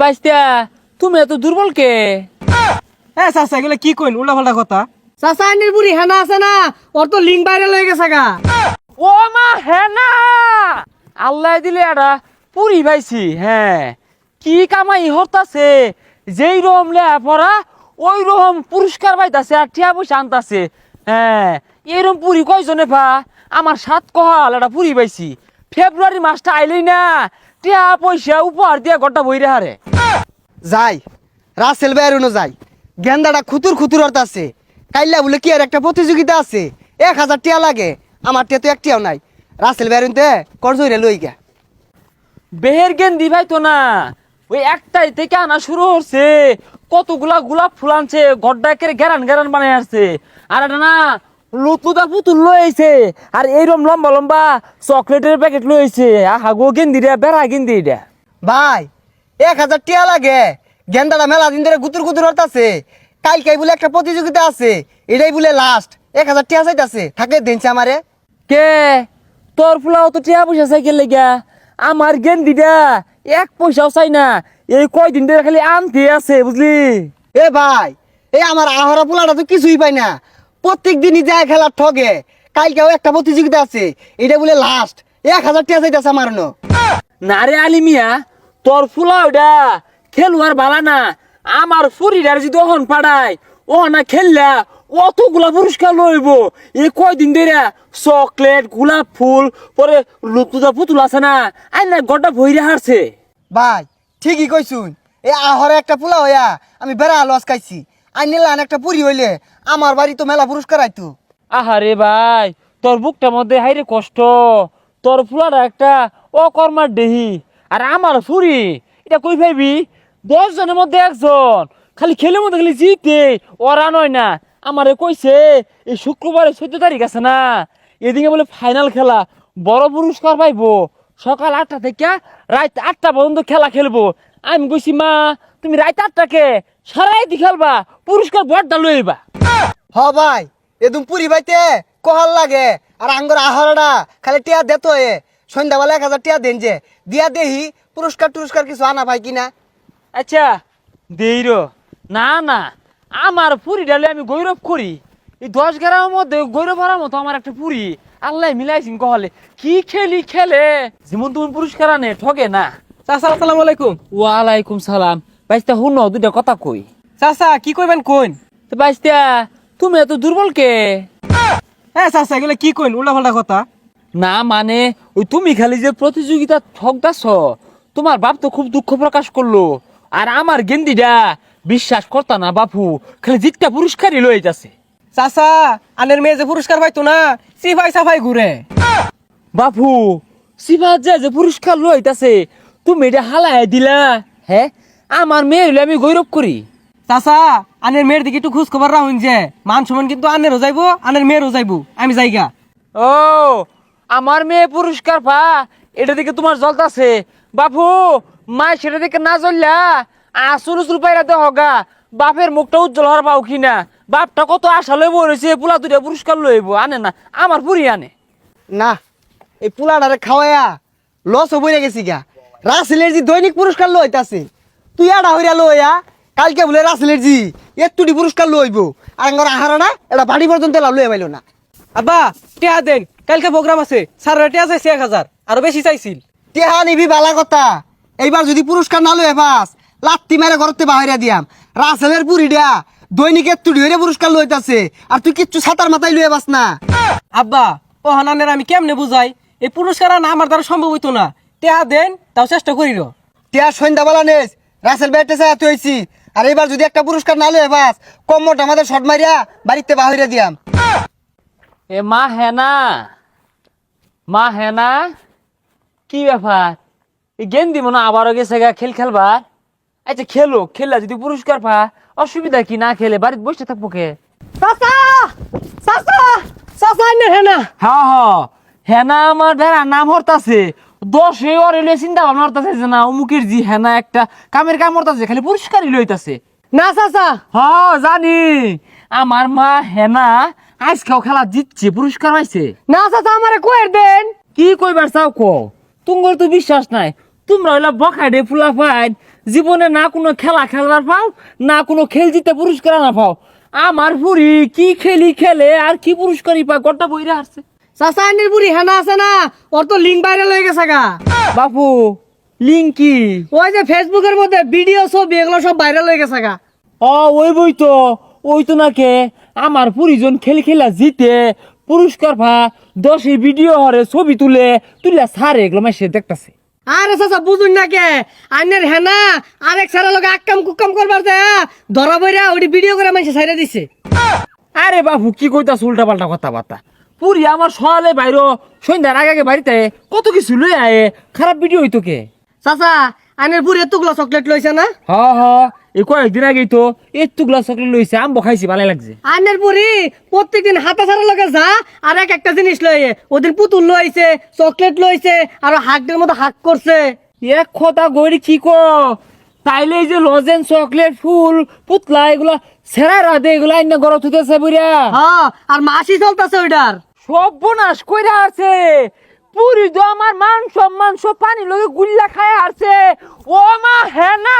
বাইস্তা তুমি এত দুর্বল কে? হ্যাঁ চাচা এগুলো কি কইন উল্টাপাল্টা কথা। চাচা আইনের বুড়ি হেনা আছে না, ওর তো লিঙ্ক ভাইরাল হয়ে গেছে গা। ও মা হেনা, আল্লাহ দিলে এটা পুরি পাইছি। হ্যাঁ, কি কামাই হরতাছে, যেই রকম লেয়া পড়া ওই রকম পুরস্কার পাইতাছে আর টিয়া পয়সা আনতাছে। হ্যাঁ, এরকম পুরি কয়জনে পা? আমার 7 কহাল একটা পুরি পাইছি। ফেব্রুয়ারি মাসটা আইলেই না টিয়া পয়সা উপহার দিয়া ঘরটা বইরে হারে। যাই রাসেল বাইরুনো যাই, গেন্দাটা খুতুর খুতুর অর্থ আছে। কাইল্লা বলে কি আর একটা প্রতিযোগিতা আছে, 1000 টিয়া লাগে, আমার টিয়া তো একটিয়াও নাই। রাসেল বাইরুনতে করজইরে লই গা। বেহের গেন্দি ভাই তো না, ওই একটাই থেকে আনা শুরু হচ্ছে, কতগুলা গোলাপ ফুল আনছে, গড্ডাকে গেরান গেরান বানাই আসছে। আর এটা না লুতুদা পুতুল লইছে, আর এইরকম লম্বা লম্বা চকলেটের প্যাকেট লইছে। আহা গো গেন্দি রে, বেড়া গেন্দি এটা। ভাই 1000 টিয়া লাগে, গেন্দাটা মেলা দিন ধরে গুতুর গুতুর অর্থ আছে। কালকে বলে একটা প্রতিযোগিতা আছে, এটাই বলে লাস্ট। 1000 টিয়া চাইতাছে, থাকে দিনছে আমারে। কে তোর ফুলাও তো টিয়া পয়সা সাইকেল লেগা, আমার গেন্দিটা 1 পয়সাও চাই না। এই কয়দিন ধরে খালি আনতে আছে বুঝলি। এ ভাই, এই আমার আহরা পোলাটা তো কিছুই পাই না, প্রত্যেক দিনই যায় খেলার ঠগে। কালকেও একটা প্রতিযোগিতা আছে, এটা বলে লাস্ট। 1000 টিয়া চাইতাছে আমার ন। না রে আলিমিয়া, তোর ফুলা ওটা খেলুয়ার বালা না। আমার ফুরিটার যদি ওহন পাড়ায়, ও না খেললা অতগুলা পুরস্কার লইব। এই কয়দিন ধরে চকলেট, গোলাপ ফুল, পরে লুতুদা পুতুল আছে না, আই না গড্ডা ভইরে হারছে। ভাই ঠিকই কইছুন, এই আহরে একটা পোলা হইয়া আমি বেড়া লস খাইছি। আইনিলান একটা পুরি হইলে আমার বাড়ি তো মেলা পুরস্কার আইতো। আহারে ভাই, তোর বুকটার মধ্যে হাইরে কষ্ট। তোর ফুলাটা একটা অকর্মার দেহি, আর আমার ফুরি এটা কই ভাবি 10 জনের মধ্যে একজন। খালি খেলের মধ্যে খালি জিতে, ওরা নয় না। আমারে কইছে এই শুক্রবারে 14 তারিখ আছে না, এদিকে বলে ফাইনাল খেলা, বড় পুরস্কার পাইবো। সকাল 8টা থেকে রাত 8টা পর্যন্ত খেলা খেলবো। আমি কইছি মা, তুমি রাত 8টাকে সারাইতে খেলবা, পুরস্কার বড়টা লইবা। হ ভাই, এদম পুরি পাইতে কহাল লাগে। আর আঙ্গর আহরটা খালি টিয়া দেত হয়ে সন্ধ্যাবেলা 1000 টিয়া দেন যে দিয়া দেহি পুরস্কার টুরস্কার কিছু আনা ভাই কিনা। আচ্ছা দেই রো। না না, আমার পুরি ডালে আমি গৌরব করি। এই 10 গ্রামের মধ্যে গৌরব হওয়ার মতো আমার একটা পুরি আল্লাহ মিলাইছিন। কহলে কি খেলি খেলে, যেমন তুমি পুরস্কার আনে ঠগে না। চাচা আসসালামু আলাইকুম। ওয়ালাইকুম সালাম। বাইস্তা হুন দুইটা কথা কই। চাচা কি কইবেন কইন। তো বাইস্তা তুমি এত দুর্বল কে? হ্যাঁ চাচা এগুলো কি কইন উল্টাপাল্টা কথা। না মানে ওই তুমি খালি যে প্রতিযোগিতা ঠকদাছ, তোমার বাপ তো খুব দুঃখ প্রকাশ করলো। আর আমার গেন্দিটা বিশ্বাস করতা না বাপু, খালি জিতটা পুরস্কারই লয়ে যাচ্ছে। চাচা আনের মেয়ে যে পুরস্কার পাইতো না, সিফাই সাফাই ঘুরে। বাপু সিফাত যে পুরস্কার লইতাছে, তুমি এটা হালাই দিলা। হ্যাঁ, আমার মেয়ে হইলে আমি গৌরব করি। চাচা আনের মেয়ের দিকে একটু খোঁজ খবর রাখুন, যে মান সমান কিন্তু আনেরও যাইবো, আনের মেয়েরও যাইবো। আমি যাইগা। ও আমার মেয়ে পুরস্কার পা, এটা দিকে তোমার জ্বলতাছে বাপু। মা সেটা দিকে না জ্বললা আসল উসুল পাইরা দে হগা। বাপের মুখটা উজ্জ্বল হওয়ার পাও কিনা। বাপটা কত আশা লইব রয়েছে, পোলা দুইটা পুরস্কার লইব, আনে না। আমার পুরি আনে না, এই পোলাটারে খাওয়াইয়া লস হয়ে গেছি গা। রাসেলের জি দৈনিক পুরস্কার লইতাছে, তুই আড়া হইয়া লইয়া কালকে বলে রাসেলের জি একটুটি পুরস্কার লইব। আর আঙ্গর আহারটা এটা বাড়ি পর্যন্ত লইয়া পাইল না। আব্বা টিয়া দেন, কালকে প্রোগ্রাম আছে। স্যার টিয়া চাইছে 1000, আরো বেশি চাইছিল। টেহা নিবি বালা কথা, এইবার যদি পুরস্কার না লইয়া পাস লাত্তি মেরে ঘরতে বাহিরা দিয়াম। রাসেলের পুরি দেয়া দৈনিক একটুটি হইরে পুরস্কার লইতাছে, আর তুই কিচ্ছু ছাতার মাথায় লইয়া পাস না। আব্বা ও হানানের আমি কেমনে বুঝাই, এই পুরস্কার আনা আমার দ্বারা সম্ভব হইতো না। টিয়া দেন, তাও চেষ্টা করিল। টেহা সন্ধ্যাবেলা নেস রাসেল ব্যাটে চাই হয়েছি। আর এবার যদি একটা পুরস্কার না লইয়া পাস কম্মটা আমাদের শট মারিয়া বাড়িতে বাহিরা দিয়াম। এ মা হেনা, মা হেনা, কি ব্যাপার? এই গেন্দি মনে আবারও গেছে গা খেল খেলবার। আচ্ছা খেলো, খেললা যদি পুরস্কার পা অসুবিধা কি? না খেলে বাড়িতে বসে থাকবো কে? চাচা চাচা চাচা আইনের হেনা। হ্যাঁ হ্যাঁ, হেনা আমার ভেড়া নাম হরতাছে। 10 ওরে চিন্তা ভাবনা হরতাছে যে না অমুকের জি হেনা একটা কামের কাম হরতাছে, খালি পুরস্কারই লইতাছে। না চাচা। হ্যাঁ জানি, আমার মা হেনা আজকেও খেলা জিতছে, পুরস্কার পাইছে। না চাচা আমারে কইর দেন। কি কইবার চাও কো? তুঙ্গর তো বিশ্বাস নাই। তোমরা হইলা বখাডে ফুলা ফাইন জীবনে না কোনো খেলা খেলার পাও না কোনো খেল জিতে পুরস্কার না পাও আমার ফুরি কি খেলি খেলে আর কি পুরস্কারই পায় গোটা বইরা আসছে চাচা আইনের বুড়ি হেনা আছে না ওর তো লিঙ্ক ভাইরাল হয়ে গেছে গা বাপু লিঙ্ক কি ওই যে ফেসবুকের মধ্যে ভিডিও ছবি এগুলো সব ভাইরাল হয়ে গেছে গা ওই তো নাকে আমার পরিজন খেলি খেলা জিতে পুরস্কার পা 10 ভিডিও হরে ছবি তুলে সারে এগুলো মাসে দেখতাছে আরে চাচা বুঝুন না কে আইনের হেনা আরেক সারা লোক আক্কাম কুক্কাম করবার যায় ধরা বইরা ওটি ভিডিও করে মানুষ ছাইরা দিছে আরে বাবু কি কইতাছ উল্টা পাল্টা কথাবার্তা পুরি আমার সকালে বাইরো সন্ধ্যার আগে বাড়িতে কত কিছু লই আয়ে খারাপ ভিডিও হইতো কে চাচা আইনের বুড়ি এতগুলো চকলেট লইছে না হ এই কয়েকদিন আগেই তো এতগুলা চকলেট লইছে আম্ব খাইছি ভালো লাগছে আইনের বুড়ি প্রত্যেকদিন হাতা ছাড়া লগে যা আর একটা জিনিস লইয়ে ওদিন পুতুল লইছে চকলেট লইছে আর হাগদের মতো হাক করছে এক কথা গড়ি কি কো তাইলে এই যে লজেন চকলেট ফুল পুতলা এগুলা সেরা রাধে এগুলা আইনা গরত হইতেছে বুড়িয়া হ্যাঁ আর মাসি চলতেছে ওইটার সর্বনাশ কইরা আছে পুরি তো আমার মান সম্মান সব পানি লগে গুল্লা খায় আছে ও মা হেনা